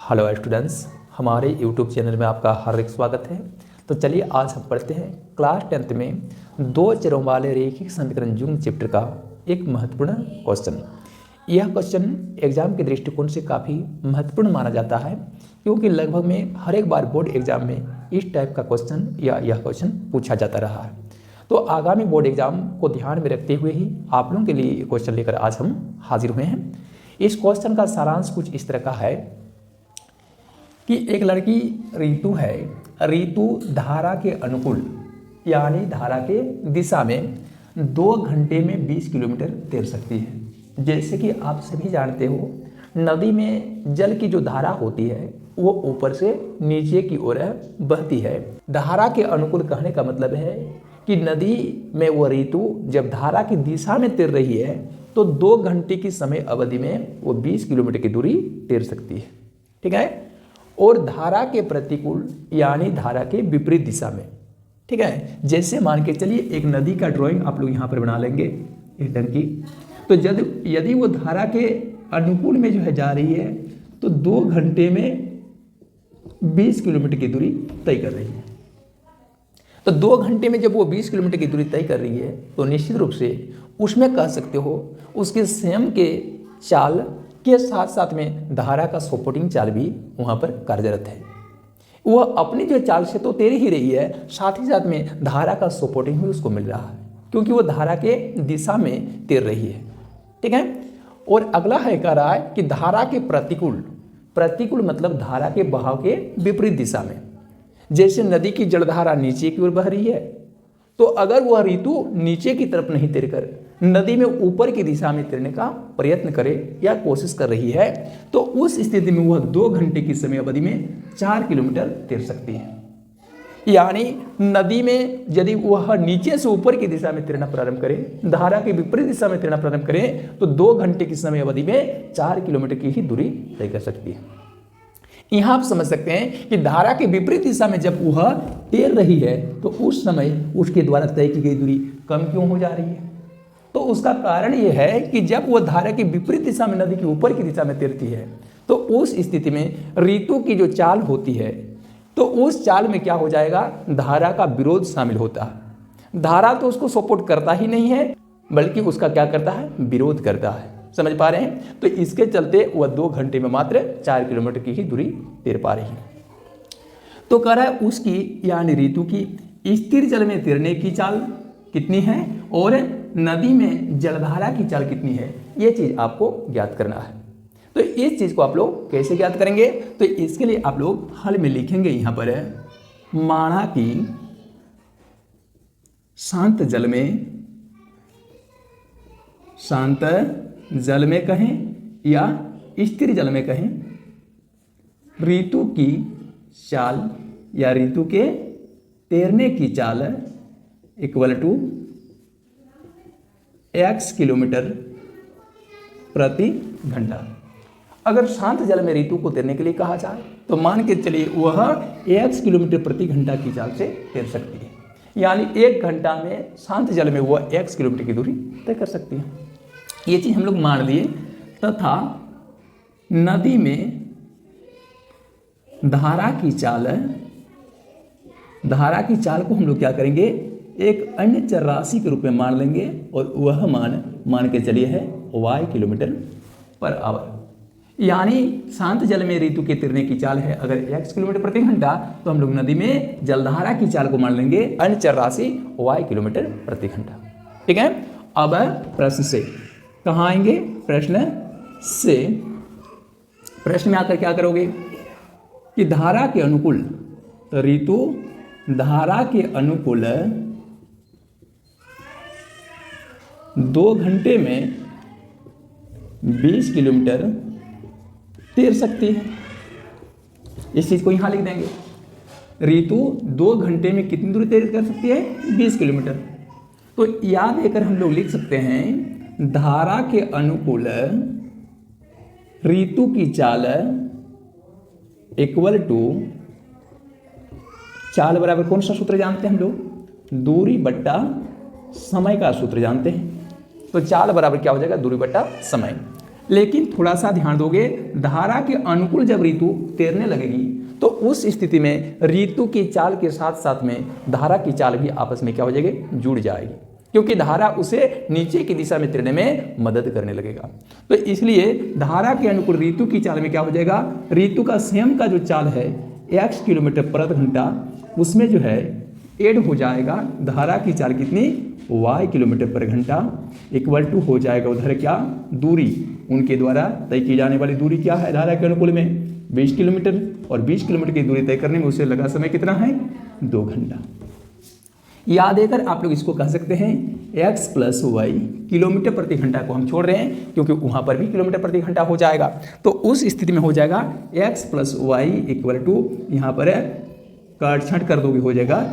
Hello students, हमारे YouTube channel में आपका हार्दिक स्वागत है। तो चलिए आज हम पढ़ते हैं क्लास 10th में दो चरों वाले रैखिक समीकरण युग्म चैप्टर का एक महत्वपूर्ण क्वेश्चन। यह क्वेश्चन एग्जाम के दृष्टिकोण से काफ़ी महत्वपूर्ण माना जाता है, क्योंकि लगभग में हर एक बार बोर्ड एग्जाम में इस टाइप का क्वेश्चन या यह क्वेश्चन पूछा जाता रहा है। तो आगामी बोर्ड एग्जाम को ध्यान में रखते हुए ही आप लोगों के लिए ये क्वेश्चन लेकर आज हम हाजिर हुए हैं। इस क्वेश्चन का सारांश कुछ इस तरह का है कि एक लड़की ऋतु है। ऋतु धारा के अनुकूल यानी धारा के दिशा में 2 घंटे में 20 किलोमीटर तैर सकती है। जैसे कि आप सभी जानते हो, नदी में जल की जो धारा होती है वो ऊपर से नीचे की ओर बहती है। धारा के अनुकूल कहने का मतलब है कि नदी में वो ऋतु जब धारा की दिशा में तैर रही है तो 2 घंटे की समय अवधि में वो 20 किलोमीटर की दूरी तैर सकती है। ठीक है। और धारा के प्रतिकूल यानी धारा के विपरीत दिशा में, ठीक है। जैसे मान के चलिए एक नदी का ड्राइंग आप लोग यहाँ पर बना लेंगे इस ढंग की। तो यदि वो धारा के अनुकूल में जो है जा रही है तो 2 घंटे में 20 किलोमीटर की दूरी तय कर रही है। तो 2 घंटे में जब वो 20 किलोमीटर की दूरी तय कर रही है तो निश्चित रूप से उसमें कह सकते हो उसके स्वयं के चाल के साथ साथ में धारा का सपोर्टिंग चाल भी वहाँ पर कार्यरत है। वह अपनी जो चाल से तो तैर ही रही है, साथ ही साथ में धारा का सपोर्टिंग भी उसको मिल रहा है, क्योंकि वो धारा के दिशा में तैर रही है। ठीक है। और अगला है कह रहा है कि धारा के प्रतिकूल मतलब धारा के बहाव के विपरीत दिशा में। जैसे नदी की जलधारा नीचे की ओर बह रही है, तो अगर वह ऋतु नीचे की तरफ नहीं तैर कर नदी में ऊपर की दिशा में तैरने का प्रयत्न करे या कोशिश कर रही है, तो उस स्थिति में वह 2 घंटे की समय अवधि में 4 किलोमीटर तैर सकती है। यानी नदी में यदि वह नीचे से ऊपर की दिशा में तैरना प्रारंभ करे, धारा के विपरीत दिशा में तैरना प्रारंभ करे, तो 2 घंटे की समय अवधि में 4 किलोमीटर की ही दूरी तय कर सकती है। यहां आप समझ सकते हैं कि धारा के विपरीत दिशा में जब वह तैर रही है तो उस समय उसके द्वारा तय की गई दूरी कम क्यों हो जा रही है? तो उसका कारण यह है कि जब वह धारा की विपरीत दिशा में नदी के ऊपर की दिशा में तैरती है तो उस स्थिति में ऋतु की जो चाल होती है तो उस चाल में क्या हो जाएगा, धारा का विरोध शामिल होता है। धारा तो उसको सपोर्ट करता ही नहीं है, बल्कि उसका क्या करता है, विरोध करता है। समझ पा रहे हैं? तो इसके चलते वह 2 घंटे में मात्र 4 किलोमीटर की ही दूरी तैर पा रही है। तो कह रहा है उसकी यानी ऋतु की स्थिर जल में तैरने की चाल कितनी है और नदी में जलधारा की चाल कितनी है, ये चीज आपको ज्ञात करना है। तो इस चीज को आप लोग कैसे ज्ञात करेंगे? तो इसके लिए आप लोग हल में लिखेंगे यहां पर माणा की शांत जल में कहें या स्थिर जल में कहें, ऋतु की चाल या ऋतु के तैरने की चाल इक्वल टू x किलोमीटर प्रति घंटा। अगर शांत जल में ऋतु को तैरने के लिए कहा जाए तो मान के चलिए वह x किलोमीटर प्रति घंटा की चाल से तैर सकती है। यानी 1 घंटा में शांत जल में वह x किलोमीटर की दूरी तय कर सकती है। ये चीज हम लोग मान लिए। तथा नदी में धारा की चाल को हम लोग क्या करेंगे, एक अन्य चर राशि के रूप में मान लेंगे और वह मान के चलिए है y किलोमीटर पर आवर। यानी शांत जल में ऋतु के तैरने की चाल है अगर x किलोमीटर प्रति घंटा, तो हम लोग नदी में जलधारा की चाल को मान लेंगे अन्य चर राशि y किलोमीटर प्रति घंटा। ठीक है। अब प्रश्न से कहाँ आएंगे, प्रश्न में आकर क्या करोगे कि धारा के अनुकूल, तो ऋतु धारा के अनुकूल 2 घंटे में 20 किलोमीटर तैर सकती है। इस चीज को यहां लिख देंगे। ऋतु 2 घंटे में कितनी दूरी तैर कर सकती है, 20 किलोमीटर। तो याद देकर हम लोग लिख सकते हैं धारा के अनुकूल ऋतु की चाल इक्वल टू, चाल बराबर कौन सा सूत्र जानते हैं हम लोग, दूरी बट्टा समय का सूत्र जानते हैं। तो चाल बराबर क्या हो जाएगा, दूरी बट्टा समय। लेकिन थोड़ा सा ध्यान दोगे, धारा के अनुकूल जब ऋतु तैरने लगेगी तो उस स्थिति में ऋतु की चाल के साथ साथ में धारा की चाल भी आपस में क्या हो जाएगी, जुड़ जाएगी, क्योंकि धारा उसे नीचे की दिशा में तैरने में मदद करने लगेगा। तो इसलिए धारा के अनुकूल ऋतु की चाल में क्या हो जाएगा, ऋतु का स्वयं का जो चाल है x किलोमीटर प्रति घंटा, उसमें जो है ऐड हो जाएगा धारा की चाल कितनी, y किलोमीटर प्रति घंटा, इक्वल टू हो जाएगा उधर क्या, दूरी, उनके द्वारा तय की जाने वाली दूरी क्या है धारा के अनुकूल में 20 किलोमीटर, और 20 किलोमीटर की दूरी तय करने में उसे लगा समय कितना है, 2 घंटा। याद देकर आप लोग इसको कह सकते हैं x प्लस वाई, किलोमीटर प्रति घंटा को हम छोड़ रहे हैं क्योंकि वहाँ पर भी किलोमीटर प्रति घंटा हो जाएगा, तो उस स्थिति में हो जाएगा x plus y equal to, यहाँ पर काट छांट कर दोगे हो जाएगा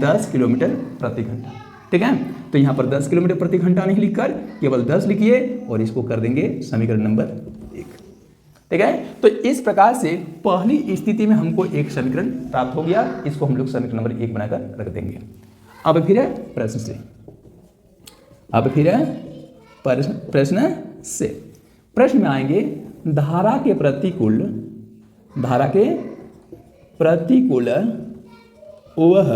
10 किलोमीटर प्रति घंटा। ठीक है, तो यहाँ पर 10 किलोमीटर प्रति घंटा नहीं लिखकर केवल 10 लिखिए और इसको कर देंगे समीकरण नंबर 1। ठीक है, तो इस प्रकार से पहली स्थिति में हमको एक समीकरण प्राप्त हो गया, इसको हम लोग समीकरण नंबर 1 बनाकर रख देंगे। अब फिर प्रश्न से, अब फिर प्रश्न से, प्रश्न में आएंगे धारा के प्रतिकूल, धारा के प्रतिकूल वह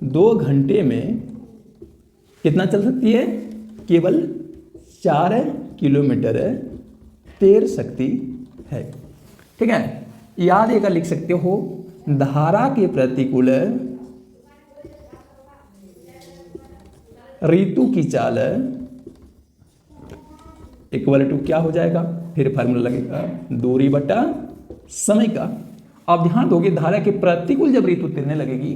2 घंटे में कितना चल सकती है, केवल 4 किलोमीटर तैर सकती है। ठीक है, याद एक लिख सकते हो, धारा के प्रतिकूल ऋतु की चाल इक्वल टू क्या हो जाएगा, फिर फार्मूला लगेगा दूरी बटा समय का। अब ध्यान दोगे, धारा के प्रतिकूल जब ऋतु तैरने लगेगी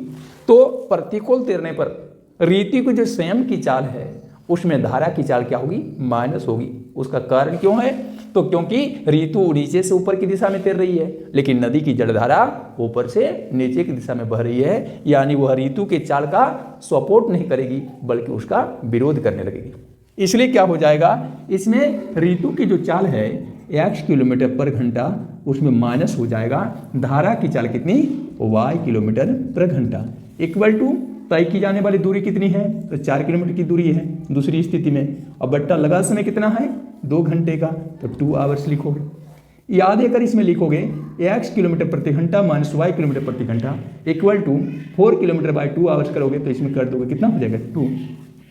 तो प्रतिकूल तैरने पर ऋतु की जो स्वयं की चाल है उसमें धारा की चाल क्या होगी, माइनस होगी। उसका कारण क्यों है, तो क्योंकि ऋतु नीचे से ऊपर की दिशा में तैर रही है, लेकिन नदी की जलधारा ऊपर से नीचे की दिशा में बह रही है, यानी वह ऋतु के चाल का सपोर्ट नहीं करेगी बल्कि उसका विरोध करने लगेगी। इसलिए क्या हो जाएगा, इसमें ऋतु की जो चाल है x किलोमीटर पर घंटा, उसमें माइनस हो जाएगा धारा की चाल कितनी, y किलोमीटर पर घंटा, इक्वल टू तय की जाने वाली दूरी कितनी है, तो 4 किलोमीटर की दूरी है दूसरी स्थिति में। अब बट्टा लगा समय कितना है, 2 घंटे का, तो 2 आवर्स लिखोगे। याद कर इसमें लिखोगे x किलोमीटर प्रति घंटा माइनस y किलोमीटर प्रति घंटा equal to 4 kilometre by 2 hours करोगे तो इसमें कर दोगे कितना हो जाएगा 2,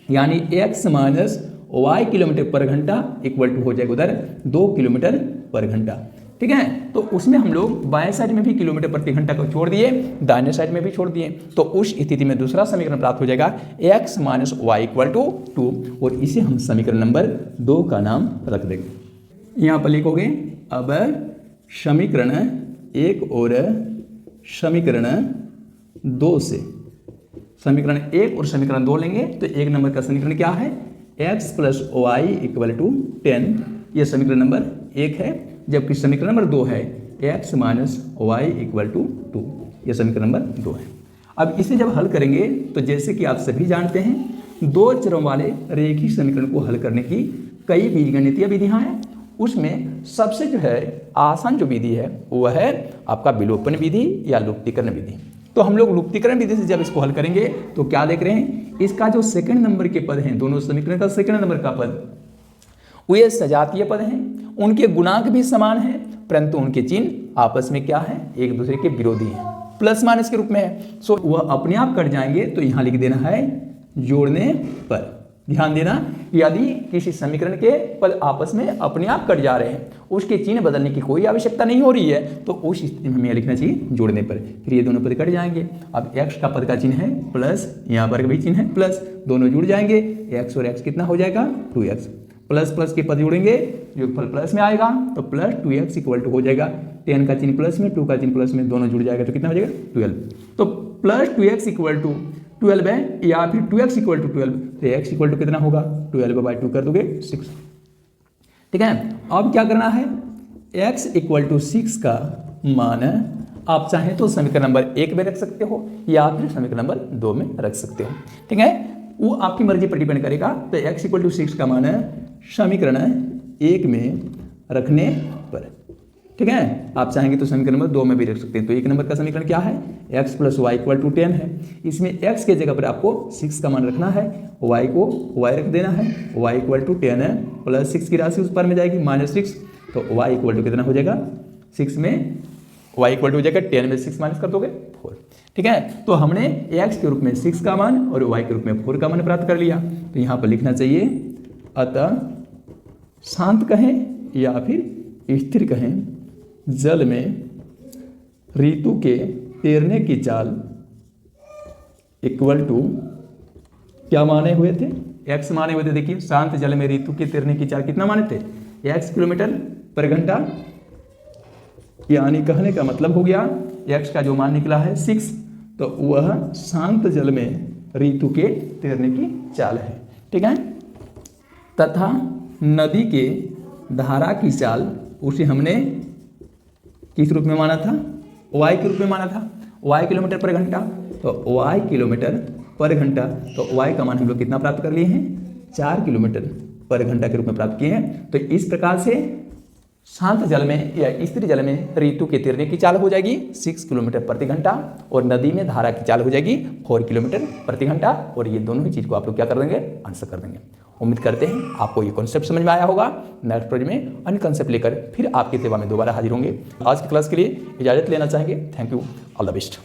यानी x माइनस y किलोमीटर पर घंटा इक्वल टू हो जाएगा उधर 2 किलोमीटर पर घंटा। ठीक है, तो उसमें हम लोग बाएं साइड में भी किलोमीटर प्रति घंटा को छोड़ दिए, दाहिने साइड में भी छोड़ दिए, तो उस स्थिति में दूसरा समीकरण प्राप्त हो जाएगा x minus y equal to 2, और इसे हम समीकरण नंबर 2 का नाम रख देंगे। यहाँ पर लिखोगे अब समीकरण 1 और समीकरण 2 से, समीकरण 1 और समीकरण 2 लेंगे तो 1 नंबर का समीकरण क्या है, x plus y equal to 10, ये समीकरण नंबर 1 है, जबकि समीकरण नंबर 2 है x minus y equal to 2, यह समीकरण नंबर 2 है। अब इसे जब हल करेंगे तो जैसे कि आप सभी जानते हैं 2 चरों वाले रेखीय समीकरण को हल करने की कई बीजगणितीय विधियां हैं, उसमें सबसे जो है आसान जो विधि है वह है आपका विलोपन विधि या लुप्तीकरण विधि। तो हम लोग लुप्तीकरण विधि से जब इसको हल करेंगे तो क्या देख रहे हैं, इसका जो सेकंड नंबर के पद हैं, दोनों समीकरण का सेकंड नंबर का पद वे सजातीय पद हैं, उनके गुणांक भी समान हैं, परंतु उनके चिन्ह आपस में क्या है, एक दूसरे के विरोधी हैं, प्लस माइनस के रूप में है। सो वह अपने आप कट जाएंगे, तो यहाँ लिख देना है जोड़ने पर। ध्यान देना, यदि किसी समीकरण के पद आपस में अपने आप कट जा रहे हैं, उसके चिन्ह बदलने की कोई आवश्यकता नहीं हो रही है, तो उस स्थिति में हमें लिखना चाहिए जोड़ने पर। फिर ये दोनों पद कट जाएंगे। अब x का पद का चिन्ह है प्लस, यहाँ पर भी चिन्ह है प्लस, दोनों जुड़ जाएंगे, x और x कितना हो जाएगा 2x, प्लस प्लस के पद जोड़ेंगे, योगफल प्लस में आएगा तो प्लस 2x इक्वल टू हो जाएगा 10 का चिन्ह प्लस में, 2 का चिन्ह प्लस में, दोनों जुड़ जाएगा तो कितना हो जाएगा 12। तो प्लस 2x इक्वल टू 12 है, या फिर 2x इक्वल टू 12, तो x इक्वल टू कितना होगा 12/2 कर दोगे 6। ठीक है, अब क्या करना है, x इक्वल टू 6 का मान आप चाहें तो समीकरण नंबर 1 में रख सकते हो या फिर समीकरण नंबर 2 में रख सकते हो। ठीक है, वो आपकी मर्जी पर डिपेंड करेगा। तो x इक्वल टू 6 का मान समीकरण 1 में रखने पर, ठीक है। आप चाहेंगे तो समीकरण नंबर 2 में भी रख सकते हैं। तो 1 नंबर का समीकरण क्या है, x + y = 10 है। इसमें x के जगह पर आपको 6 का मान रखना है, y को y रख देना है, y = 10 है प्लस 6 की राशि उस पर में जाएगी -6, तो y = कितना हो जाएगा, 6 में y = हो जाएगा 10 में 6 माइनस कर दोगे 4। ठीक है, तो हमने x के रूप में 6 का मान और y के रूप में 4 का मान प्राप्त कर लिया। तो यहाँ पर लिखना चाहिए, अतः शांत कहें या फिर स्थिर कहें, जल में ऋतु के तैरने की चाल = क्या माने हुए थे, x माने हुए थे। देखिए, शांत जल में ऋतु के तैरने की चाल कितना माने थे, x किलोमीटर पर घंटा, यानी कहने का मतलब हो गया x का जो मान निकला है 6, तो वह शांत जल में ऋतु के तैरने की चाल है। ठीक है, तथा नदी के धारा की चाल, उसे हमने किस रूप में माना था, y के रूप में माना था, y किलोमीटर पर घंटा, तो y किलोमीटर पर घंटा, तो y का मान हम लोग कितना प्राप्त कर लिए हैं, 4 किलोमीटर पर घंटा के रूप में प्राप्त किए हैं। तो इस प्रकार से शांत जल में या स्थिर जल में ऋतु के तैरने की चाल हो जाएगी 6 किलोमीटर प्रति घंटा, और नदी में धारा की चाल हो जाएगी 4 किलोमीटर प्रति घंटा। और ये दोनों ही चीज़ को आप लोग क्या कर देंगे, आंसर कर देंगे। उम्मीद करते हैं आपको ये कॉन्सेप्ट समझ में आया होगा। नेक्स्ट प्रोजेक्ट में अन्य कॉन्सेप्ट लेकर फिर आपकी सेवा में दोबारा हाजिर होंगे। आज की क्लास के लिए इजाज़त लेना चाहेंगे। Thank you, all the best.